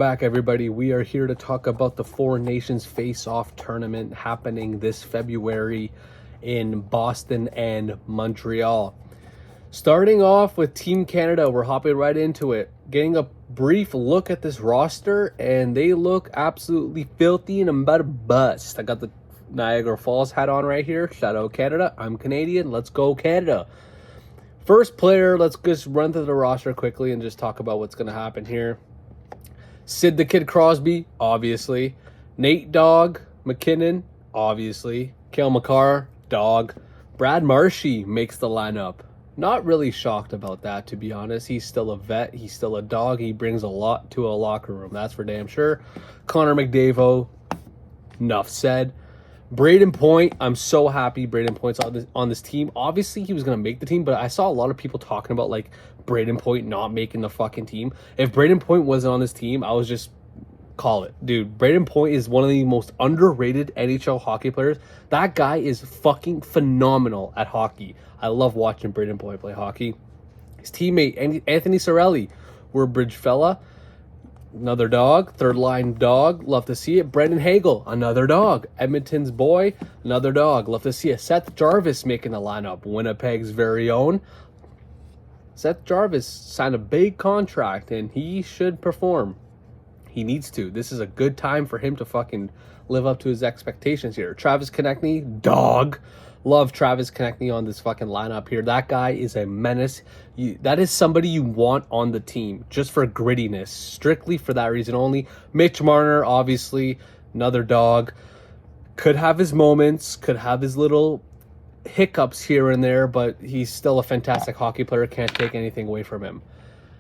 Back, everybody. We are here to talk about the Four Nations Face-Off tournament happening this February in Boston and Montreal. Starting off with Team Canada, we're hopping right into it. Getting a brief look at this roster, and they look absolutely filthy and I'm about to bust. I got the Niagara Falls hat on right here. Shout out Canada. I'm Canadian. Let's go Canada. First player, let's just run through the roster quickly and just talk about what's going to happen here. Sid the Kid Crosby, obviously. Nate Dog MacKinnon, obviously. Cale Makar, dog. Brad Marshy makes the lineup. Not really shocked about that, to be honest. He's still a vet. He's still a dog. He brings a lot to a locker room. That's for damn sure. Connor McDavid, enough said. Braden Point, I'm so happy Braden Point's on this team. Obviously, he was going to make the team, but I saw a lot of people talking about, like, Braden Point not making the fucking team. If Braden Point wasn't on this team, I was just call it. Dude, Braden Point is one of the most underrated NHL hockey players. That guy is fucking phenomenal at hockey. I love watching Braden Point play hockey. His teammate, Anthony Cirelli, we're a bridge fella. Another dog, third line dog, love to see it. Brendan Hagel, another dog. Edmonton's boy, another dog, love to see it. Seth Jarvis making the lineup, Winnipeg's very own. Seth Jarvis signed a big contract and he should perform. He needs to. This is a good time for him to fucking live up to his expectations here. Travis Konechny, dog. Love Travis Konechny on this fucking lineup here. That guy is a menace. That is somebody you want on the team just for grittiness. Strictly for that reason only. Mitch Marner, obviously, another dog. Could have his moments. Could have his little hiccups here and there, but he's still a fantastic hockey player. Can't take anything away from him.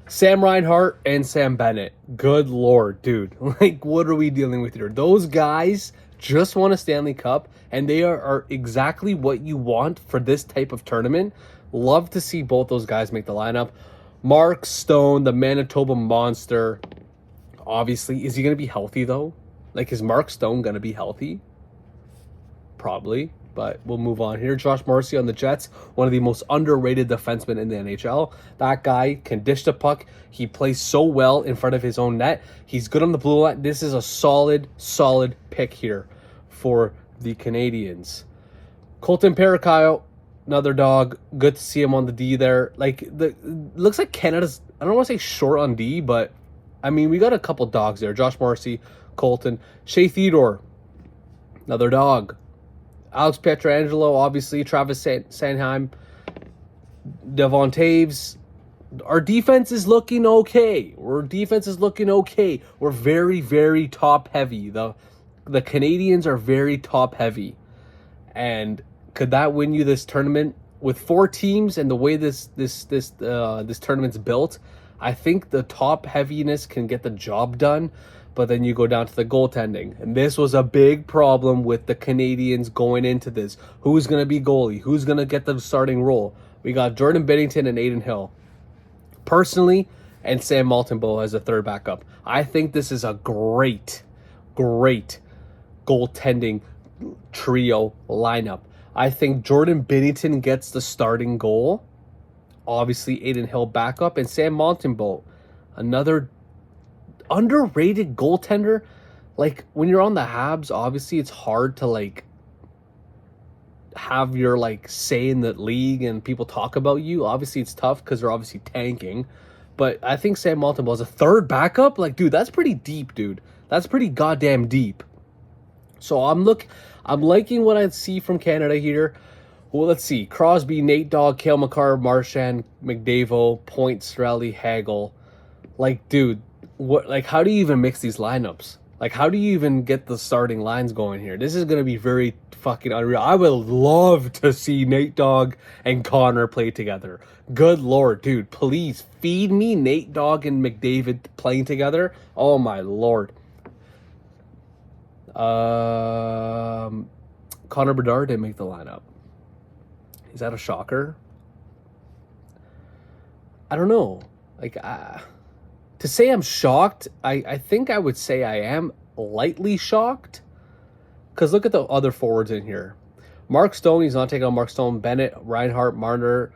Sam Reinhart and Sam Bennett. Good Lord, dude. Like, what are we dealing with here? Those guys just won a Stanley Cup, and they are exactly what you want for this type of tournament. Love to see both those guys make the lineup. Mark Stone, the Manitoba Monster. Obviously, is he going to be healthy, though? Like, is Mark Stone going to be healthy? Probably. But we'll move on here. Josh Morrissey on the Jets, one of the most underrated defensemen in the NHL. That guy can dish the puck. He plays so well in front of his own net. He's good on the blue line. This is a solid pick here for the Canadians. Colton Parayko, another dog. Good to see him on the D there. Like, looks like Canada's, I don't want to say short on D, but I mean, we got a couple dogs there. Josh Morrissey, Colton, Shea Theodore, another dog. Alex Pietrangelo, obviously, Travis Sanheim, Devon Taves. Our defense is looking okay. We're very, very top-heavy. The Canadians are very top-heavy. And could that win you this tournament? With 4 teams and the way this tournament's built, I think the top-heaviness can get the job done. But then you go down to the goaltending. And this was a big problem with the Canadians going into this. Who's going to be goalie? Who's going to get the starting role? We got Jordan Binnington and Adin Hill. Personally, and Sam Maltonbo as a third backup. I think this is a great goaltending trio lineup. I think Jordan Binnington gets the starting goal. Obviously, Adin Hill backup. And Sam Maltonbo, another underrated goaltender. Like, when you're on the Habs, obviously it's hard to like have your like say in the league and people talk about you. Obviously it's tough because they're obviously tanking, but I think Sam Maltonbo as a third backup, like, dude, that's pretty deep, dude. That's pretty goddamn deep. So I'm liking what I see from Canada here. Well, let's see. Crosby, Nate Dogg, Cale Makar, Marchand, McDavid, Point, Cirelli, Hagel. Like, dude, what? Like, how do you even mix these lineups? Like, how do you even get the starting lines going here? This is going to be very fucking unreal. I would love to see Nate Dogg and Connor play together. Good Lord, dude. Please feed me Nate Dogg and McDavid playing together. Oh, my Lord. Connor Bedard didn't make the lineup. Is that a shocker? I don't know. Like, to say I'm shocked, I think I would say I am lightly shocked. Because look at the other forwards in here. Mark Stone, he's not taking on Mark Stone. Bennett, Reinhart, Marner.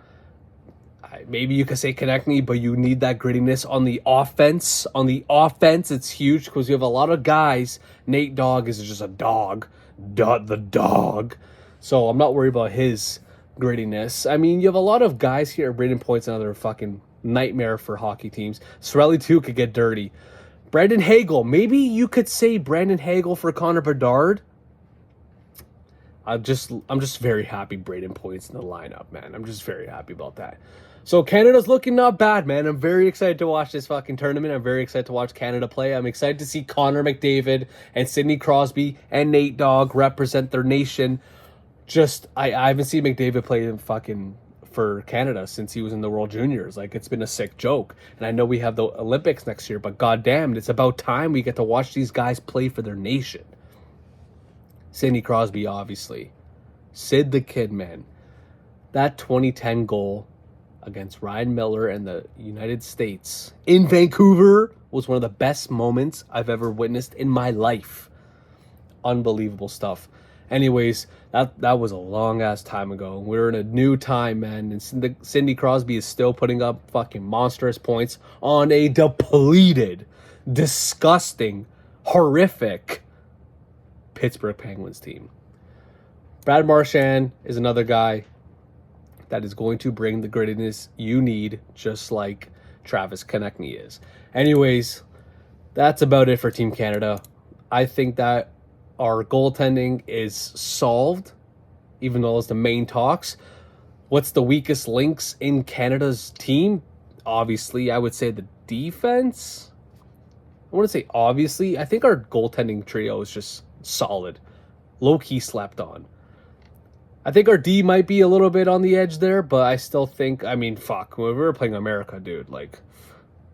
maybe you could say Konechny, but you need that grittiness on the offense. On the offense, it's huge because you have a lot of guys. Nate Dogg is just a dog. The dog. So I'm not worried about his grittiness. I mean, you have a lot of guys here. Braden Point's another fucking nightmare for hockey teams. Sorelli, too, could get dirty. Brandon Hagel. Maybe you could say Brandon Hagel for Connor Bedard. I'm just very happy Braden Point's in the lineup, man. I'm just very happy about that. So Canada's looking not bad, man. I'm very excited to watch this fucking tournament. I'm very excited to watch Canada play. I'm excited to see Connor McDavid and Sidney Crosby and Nate Dogg represent their nation. I haven't seen McDavid play fucking for Canada since he was in the World Juniors. Like, it's been a sick joke. And I know we have the Olympics next year, but goddamn, it's about time we get to watch these guys play for their nation. Sidney Crosby, obviously. Sid the Kid, man. That 2010 goal against Ryan Miller and the United States in Vancouver was one of the best moments I've ever witnessed in my life. Unbelievable stuff. Anyways, that was a long-ass time ago. We're in a new time, man. And Sidney Crosby is still putting up fucking monstrous points on a depleted, disgusting, horrific Pittsburgh Penguins team. Brad Marchand is another guy that is going to bring the grittiness you need, just like Travis Konechny is. Anyways, that's about it for Team Canada. I think that our goaltending is solved, even though it's the main talks. What's the weakest links in Canada's team? Obviously, I would say the defense. I want to say obviously. I think our goaltending trio is just solid. Low-key slept on. I think our D might be a little bit on the edge there, but I still think, I mean, fuck, when we were playing America, dude, like,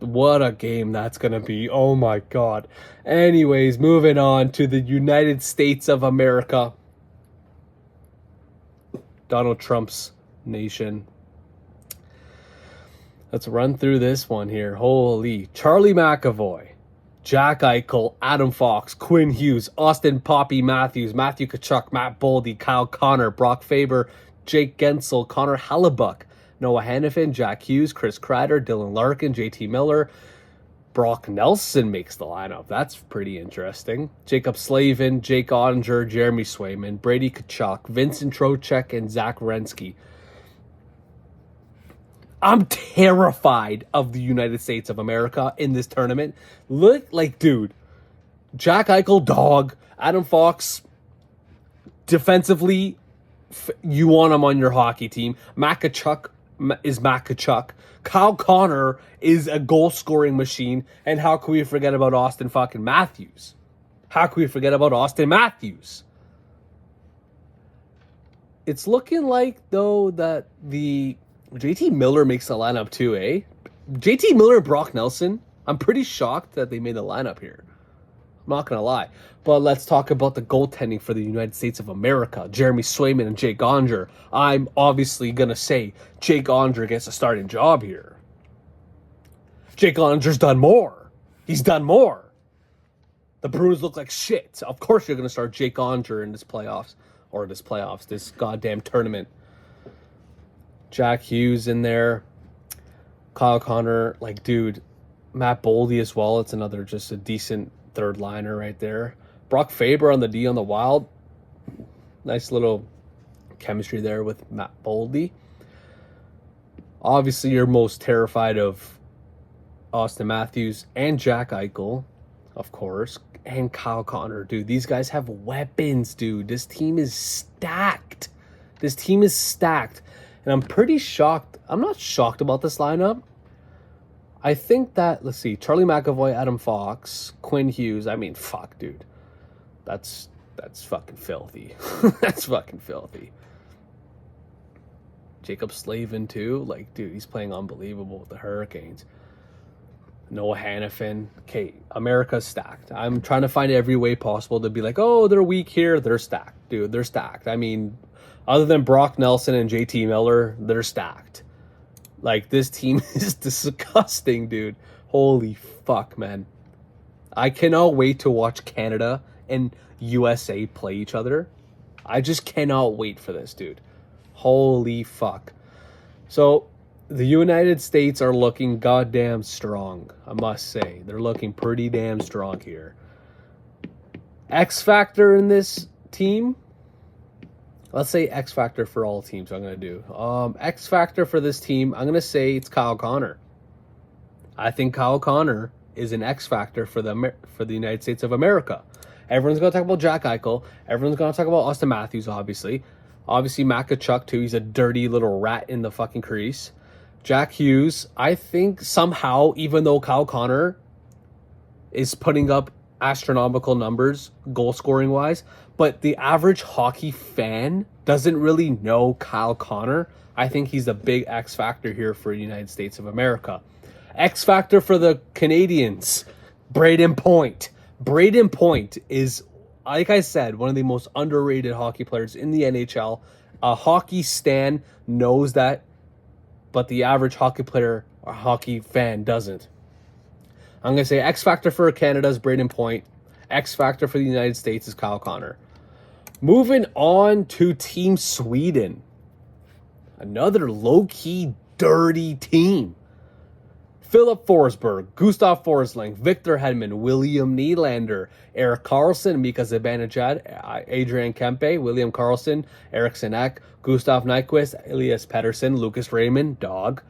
what a game that's going to be. Oh my God. Anyways, moving on to the United States of America. Donald Trump's nation. Let's run through this one here. Holy. Charlie McAvoy, Jack Eichel, Adam Fox, Quinn Hughes, Austin Poppy Matthews, Matthew Tkachuk, Matt Boldy, Kyle Connor, Brock Faber, Jake Gensel, Connor Hellebuck, Noah Hannafin, Jack Hughes, Chris Kreider, Dylan Larkin, JT Miller, Brock Nelson makes the lineup. That's pretty interesting. Jacob Slavin, Jake Ottinger, Jeremy Swayman, Brady Tkachuk, Vincent Trocheck, and Zach Werenski. I'm terrified of the United States of America in this tournament. Look, like, dude, Jack Eichel, dog. Adam Fox, defensively, you want him on your hockey team. Matt Tkachuk is Matt Tkachuk. Kyle Connor is a goal-scoring machine. And how can we forget about Austin fucking Matthews? How can we forget about Austin Matthews? It's looking like, though, that the JT Miller makes the lineup too, eh? JT Miller and Brock Nelson, I'm pretty shocked that they made the lineup here. I'm not going to lie. But let's talk about the goaltending for the United States of America. Jeremy Swayman and Jake Ottinger. I'm obviously going to say Jake Ottinger gets a starting job here. Jake Ottinger's done more. He's done more. The Bruins look like shit. Of course you're going to start Jake Ottinger in this this goddamn tournament. Jack Hughes in there. Kyle Connor, like, dude. Matt Boldy as well. It's another just a decent third liner right there. Brock Faber on the D on the Wild. Nice little chemistry there with Matt Boldy. Obviously, you're most terrified of Austin Matthews and Jack Eichel, of course, and Kyle Connor. Dude, these guys have weapons, dude. This team is stacked. And I'm pretty shocked. I'm not shocked about this lineup. I think that, let's see, Charlie McAvoy, Adam Fox, Quinn Hughes. I mean, fuck, dude. That's fucking filthy. That's fucking filthy. Jacob Slavin, too. Like, dude, he's playing unbelievable with the Hurricanes. Noah Hannafin. Okay, America's stacked. I'm trying to find every way possible to be like, oh, they're weak here. They're stacked, dude. They're stacked. I mean, other than Brock Nelson and JT Miller, they're stacked. Like, this team is disgusting, dude. Holy fuck, man. I cannot wait to watch Canada and USA play each other. I just cannot wait for this, dude. Holy fuck. So, The United States are looking goddamn strong, I must say. They're looking pretty damn strong here. X factor in this team. Let's say X factor for all teams. I'm gonna do X factor for this team. I'm gonna say it's Kyle Connor. I think Kyle Connor is an X factor for the United States of America. Everyone's gonna talk about Jack Eichel. Everyone's gonna talk about Austin Matthews, obviously. Obviously, Matt Tkachuk too. He's a dirty little rat in the fucking crease. Jack Hughes. I think somehow, even though Kyle Connor is putting up astronomical numbers goal scoring wise, but the average hockey fan doesn't really know Kyle Connor. I think he's a big X factor here for the United States of America. X factor for the Canadians, Braden Point. Braden Point is, like I said, one of the most underrated hockey players in the NHL. A hockey stan knows that, but the average hockey player or hockey fan doesn't. I'm going to say X factor for Canada is Braden Point. X factor for the United States is Kyle Connor. Moving on to Team Sweden. Another low-key dirty team. Philip Forsberg, Gustav Forsling, Victor Hedman, William Nylander, Erik Karlsson, Mika Zibanejad, Adrian Kempe, William Karlsson, Eriksson Ek, Gustav Nyquist, Elias Pettersson, Lucas Raymond, Dog,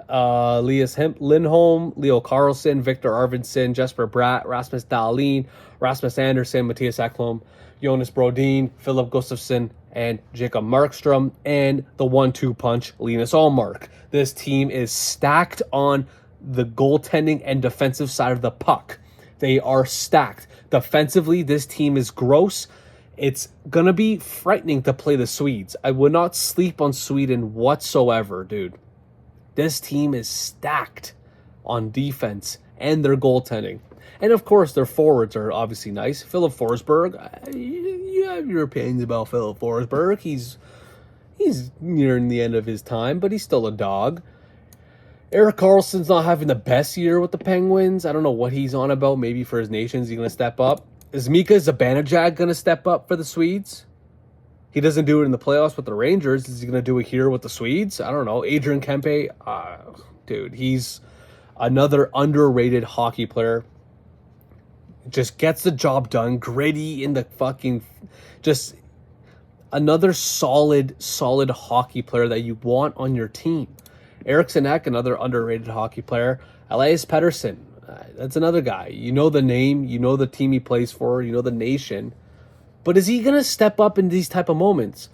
Elias Lindholm, Leo Carlsson, Victor Arvidsson, Jesper Bratt, Rasmus Dahlin, Rasmus Andersson, Matthias Ekholm, Jonas Brodin, Philip Gustafsson, and Jacob Markstrom, and the 1-2 punch, Linus Ullmark. This team is stacked on the goaltending and defensive side of the puck. They are stacked. Defensively, this team is gross. It's going to be frightening to play the Swedes. I would not sleep on Sweden whatsoever, dude. This team is stacked on defense and their goaltending. And of course, their forwards are obviously nice. Philip Forsberg, you have your opinions about Philip Forsberg. He's nearing the end of his time, but he's still a dog. Erik Karlsson's not having the best year with the Penguins. I don't know what he's on about. Maybe for his nation, is he going to step up? Is Mika Zibanejad going to step up for the Swedes? He doesn't do it in the playoffs with the Rangers. Is he going to do it here with the Swedes? I don't know. Adrian Kempe, dude, he's another underrated hockey player. Just gets the job done. Gritty in the fucking... Just another solid hockey player that you want on your team. Eriksson Ek, another underrated hockey player. Elias Pettersson, that's another guy. You know the name, you know the team he plays for, you know the nation. But is he going to step up in these type of moments?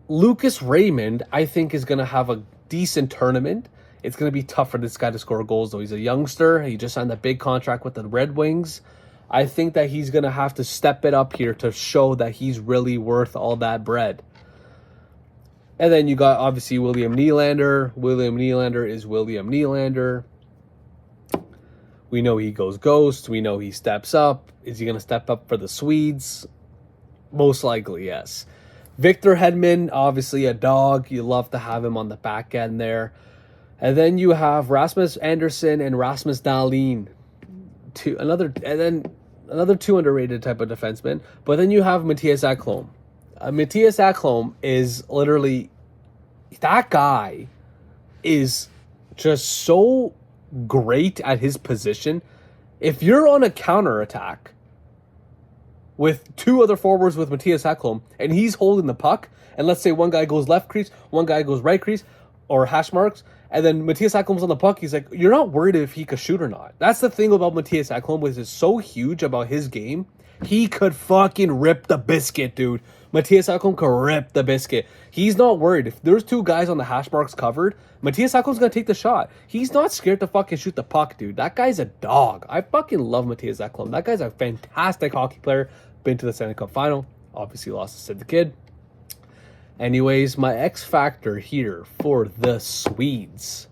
Lucas Raymond, I think, is going to have a decent tournament. It's going to be tough for this guy to score goals, though. He's a youngster. He just signed a big contract with the Red Wings. I think that he's going to have to step it up here to show that he's really worth all that bread. And then you got, obviously, William Nylander. William Nylander is William Nylander. We know he goes ghost. We know he steps up. Is he going to step up for the Swedes? Most likely, yes. Victor Hedman, obviously a dog. You love to have him on the back end there. And then you have Rasmus Andersson and Rasmus Dahlin. Another two underrated type of defenseman. But then you have Matthias Ekholm. Matthias Ekholm is literally... That guy is just so great at his position. If you're on a counterattack with two other forwards with Matthias Ekholm and he's holding the puck, and let's say one guy goes left crease, one guy goes right crease, or hash marks, and then Matthias Ekholm's on the puck, he's like, you're not worried if he could shoot or not. That's the thing about Matthias Ekholm, which is so huge about his game. He could fucking rip the biscuit, dude. Matthias Ekholm could rip the biscuit. He's not worried. If there's two guys on the hash marks covered, Matthias Ekholm's going to take the shot. He's not scared to fucking shoot the puck, dude. That guy's a dog. I fucking love Matthias Ekholm. That guy's a fantastic hockey player. Been to the Stanley Cup final. Obviously lost to Sid the Kid. Anyways, my X factor here for the Swedes.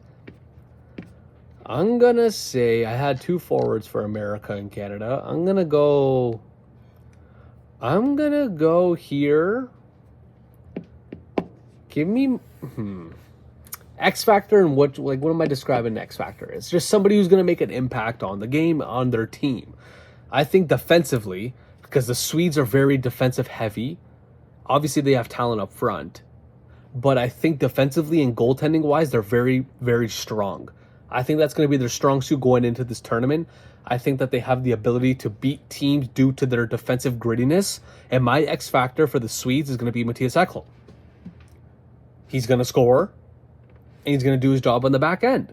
I'm going to say I had two forwards for America and Canada. I'm going to go here. Give me X factor, and what am I describing X factor? It's just somebody who's going to make an impact on the game, on their team. I think defensively, because the Swedes are very defensive heavy. Obviously, they have talent up front. but I think defensively and goaltending wise, they're very, very strong. I think that's going to be their strong suit going into this tournament. I think that they have the ability to beat teams due to their defensive grittiness. And my X factor for the Swedes is going to be Matthias Ekholm. He's going to score, and he's going to do his job on the back end.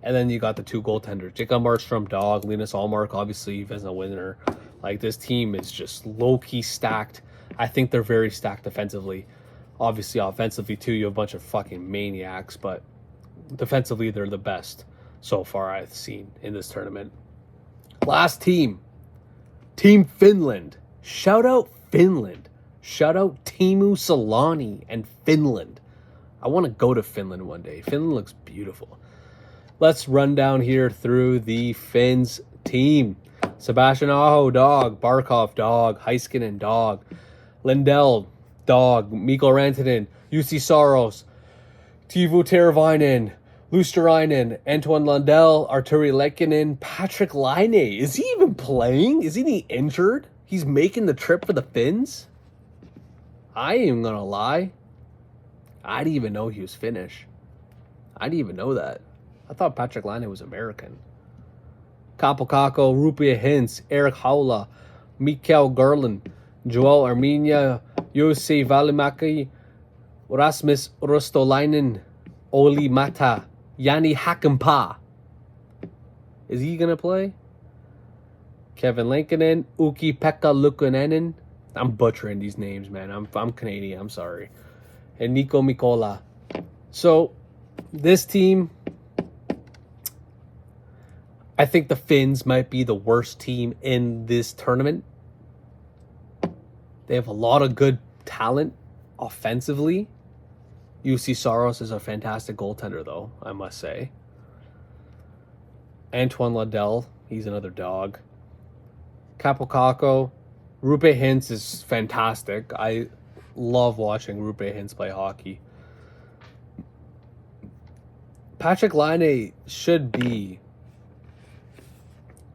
And then you got the two goaltenders, Jacob Markstrom, dog, Linus Allmark, obviously as a winner. Like, this team is just low-key stacked. I think they're very stacked defensively. Obviously, offensively, too, you have a bunch of fucking maniacs, but defensively, they're the best so far I've seen in this tournament. Last team, Team Finland. Shout out Finland. Shout out Teemu Selanne and Finland. I want to go to Finland one day. Finland looks beautiful. Let's run down here through the Finns team. Sebastian Aho, dog. Barkov, dog. Heiskanen, dog. Lindell, dog. Mikko Rantanen, Jussi Saros, Teuvo Teravainen, Luosterainen, Antoine Lundell, Arturi Lehkonen, Patrick Laine. Is he even playing? Isn't he injured? He's making the trip for the Finns? I ain't even gonna lie. I didn't even know he was Finnish. I didn't even know that. I thought Patrick Laine was American. Kaapo Kakko, Rupia Hintz, Eric Haula, Mikael Gurlin, Joel Armenia, Jussi Välimäki, Rasmus Ristolainen, Oli Mata, Jani Hakanpää. Is he going to play? Kevin Lankinen, Ukko-Pekka Luukkonen. I'm butchering these names, man. I'm Canadian. I'm sorry. And Nico Mikola. So, this team, I think the Finns might be the worst team in this tournament. They have a lot of good talent offensively. Jussi Saros is a fantastic goaltender, though, I must say. Antoine Lundell, he's another dog. Kaapo Kakko, Roope Hintz is fantastic. I love watching Roope Hintz play hockey. Patrick Laine should be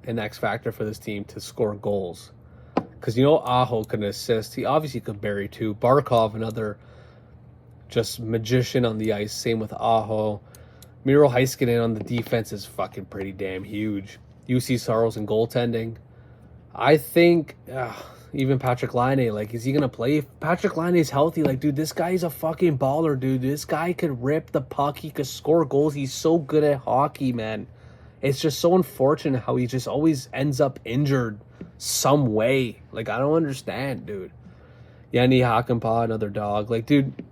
an X factor for this team to score goals. Because, Aho can assist. He obviously could bury too. Barkov, another just magician on the ice. Same with Aho. Miro Heiskanen on the defense is fucking pretty damn huge. Jussi Saros in goaltending. I think even Patrick Laine, is he going to play? If Patrick Laine is healthy, dude, this guy's a fucking baller, dude. This guy could rip the puck. He could score goals. He's so good at hockey, man. It's just so unfortunate how he just always ends up injured some way. I don't understand, dude. Jani Hakanpää, another dog. Dude,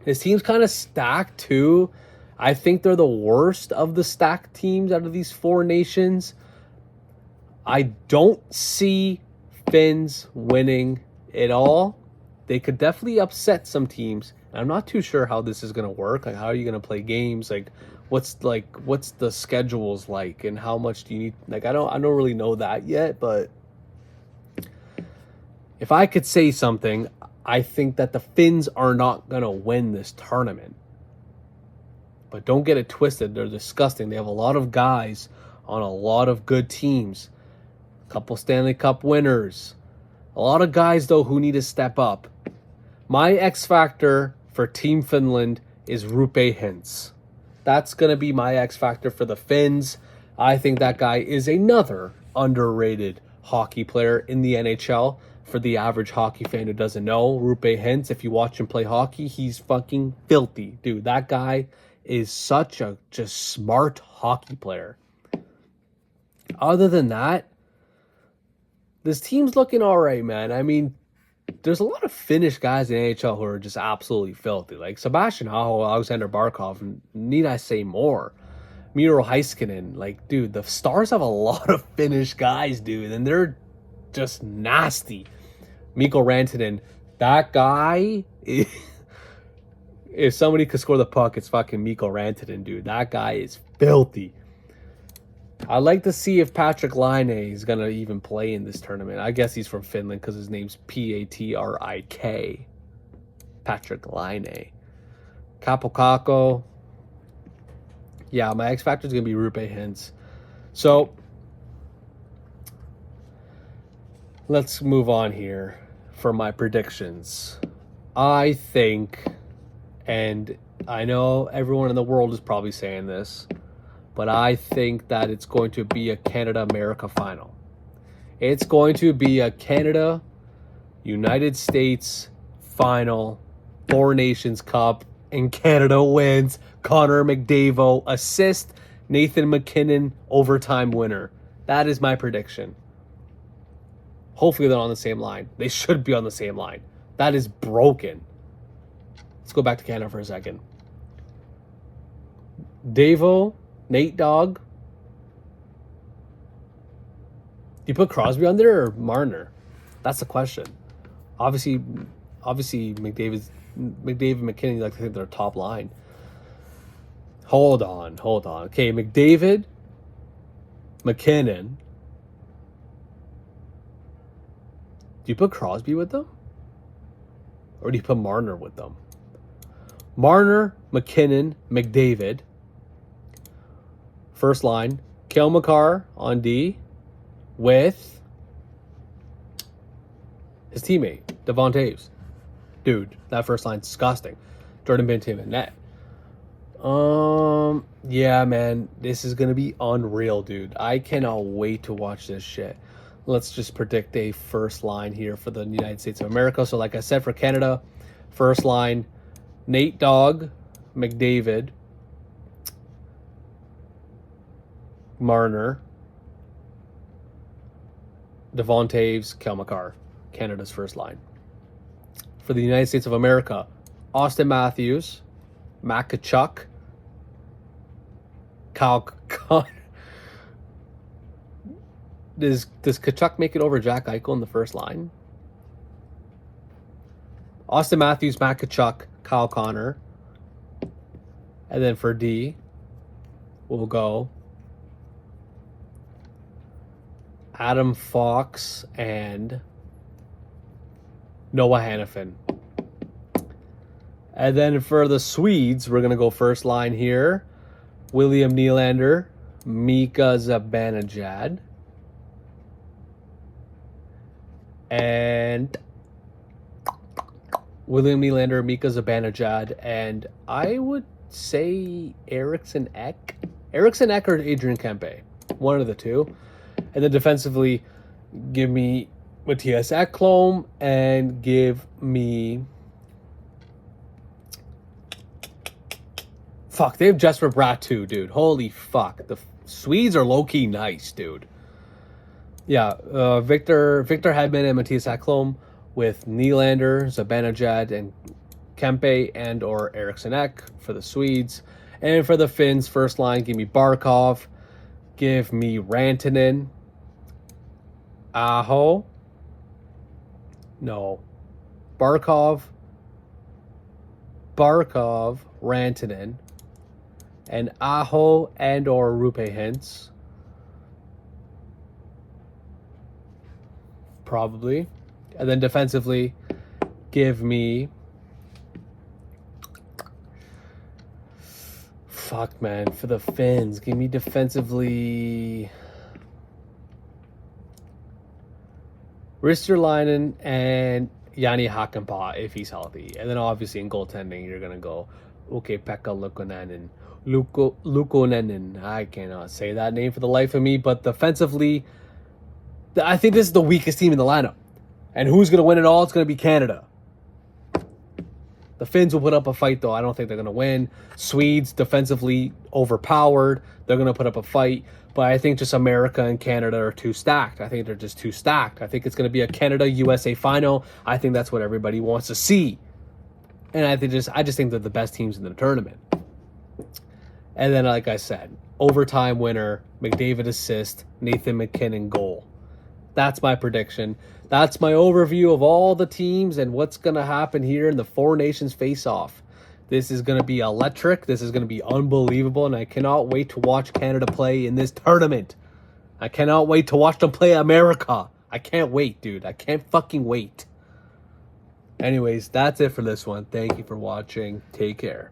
this team's kind of stacked, too. I think they're the worst of the stacked teams out of these four nations. I don't see Finns winning it all. They could definitely upset some teams. I'm not too sure how this is going to work. How are you going to play games? What's the schedules like, and how much do you need? I don't really know that yet, but if I could say something, I think that the Finns are not going to win this tournament. But don't get it twisted. They're disgusting. They have a lot of guys on a lot of good teams. A couple Stanley Cup winners. A lot of guys, though, who need to step up. My X factor for Team Finland is Roope Hintz. That's going to be my X factor for the Finns. I think that guy is another underrated hockey player in the NHL. For the average hockey fan who doesn't know, Roope Hintz, if you watch him play hockey, he's fucking filthy. Dude, that guy is such a just smart hockey player. Other than that, this team's looking all right, man. I mean, there's a lot of Finnish guys in NHL who are just absolutely filthy. Sebastian Aho, Alexander Barkov, need I say more? Miro Heiskanen. Dude, the Stars have a lot of Finnish guys, dude, and they're just nasty. Mikko Rantanen, that guy, if somebody could score the puck, it's fucking Mikko Rantanen, dude. That guy is filthy. I'd like to see if Patrick Laine is going to even play in this tournament. I guess he's from Finland because his name's Patrik. Patrick Laine. Kaapo Kakko. Yeah, my X factor is going to be Roope Hintz. So, let's move on here for my predictions. I think And I know everyone in the world is probably saying this, but I think that it's going to be a Canada-America final. It's going to be a Canada-United States final, Four Nations Cup, and Canada wins. Connor McDavid assist, Nathan MacKinnon overtime winner. That is my prediction. Hopefully they're on the same line. They should be on the same line. That is broken. Let's go back to Canada for a second. Davo, Nate Dogg. Do you put Crosby on there or Marner? That's the question. Obviously McDavid, McKinnon, like I think they're top line. Hold on. Okay, McDavid, McKinnon. Do you put Crosby with them? Or do you put Marner with them? Marner, McKinnon, McDavid. First line, Cale Makar on D with his teammate, Devon Toews. Dude, that first line's disgusting. Jordan Bintim in net. Yeah, man, this is gonna be unreal, dude. I cannot wait to watch this shit. Let's just predict a first line here for the United States of America. So like I said, for Canada, first line, Nate Dogg, McDavid, Marner, Devon Toews, Cale Makar. Canada's first line. For the United States of America, Austin Matthews, Matt Tkachuk, Kyle Connor. Does Tkachuk make it over Jack Eichel in the first line? Austin Matthews, Matt Tkachuk, Kyle Connor. And then for D, we'll go Adam Fox and Noah Hannafin. And then for the Swedes, we're going to go first line here. William Nylander, Mika Zibanejad. And William Nylander, Mika Zibanejad, and I would say Eriksson Ek. Eriksson Ek or Adrian Kempe. One of the two. And then defensively, give me Matthias Ekholm and give me... Fuck, they have Jesper Bratt too, dude. Holy fuck. The Swedes are low-key nice, dude. Yeah, Victor Hedman and Matthias Ekholm with Nylander, Zibanejad, and Kempe and or Eriksson Ek for the Swedes. And for the Finns, first line, give me Barkov. Give me Rantanen. Aho. No. Barkov, Rantanen, and Aho and or Rupe Hintz. Probably. And then defensively, give me... Fuck, man. For the Finns, give me defensively... Ristolainen and Jani Hakanpää if he's healthy. And then obviously in goaltending, you're going to go, okay, Pekka Luukkonen. I cannot say that name for the life of me. But defensively, I think this is the weakest team in the lineup. And who's going to win it all? It's going to be Canada. The Finns will put up a fight, though. I don't think they're going to win. Swedes, defensively overpowered. They're going to put up a fight. But I think just America and Canada are too stacked. I think they're just too stacked. I think it's going to be a Canada-USA final. I think that's what everybody wants to see. And I just think they're the best teams in the tournament. And then, like I said, overtime winner, McDavid assist, Nathan MacKinnon goal. That's my prediction. That's my overview of all the teams and what's going to happen here in the Four Nations face-off. This is going to be electric. This is going to be unbelievable, and I cannot wait to watch Canada play in this tournament. I cannot wait to watch them play America. I can't wait, dude. I can't fucking wait. Anyways, that's it for this one. Thank you for watching. Take care.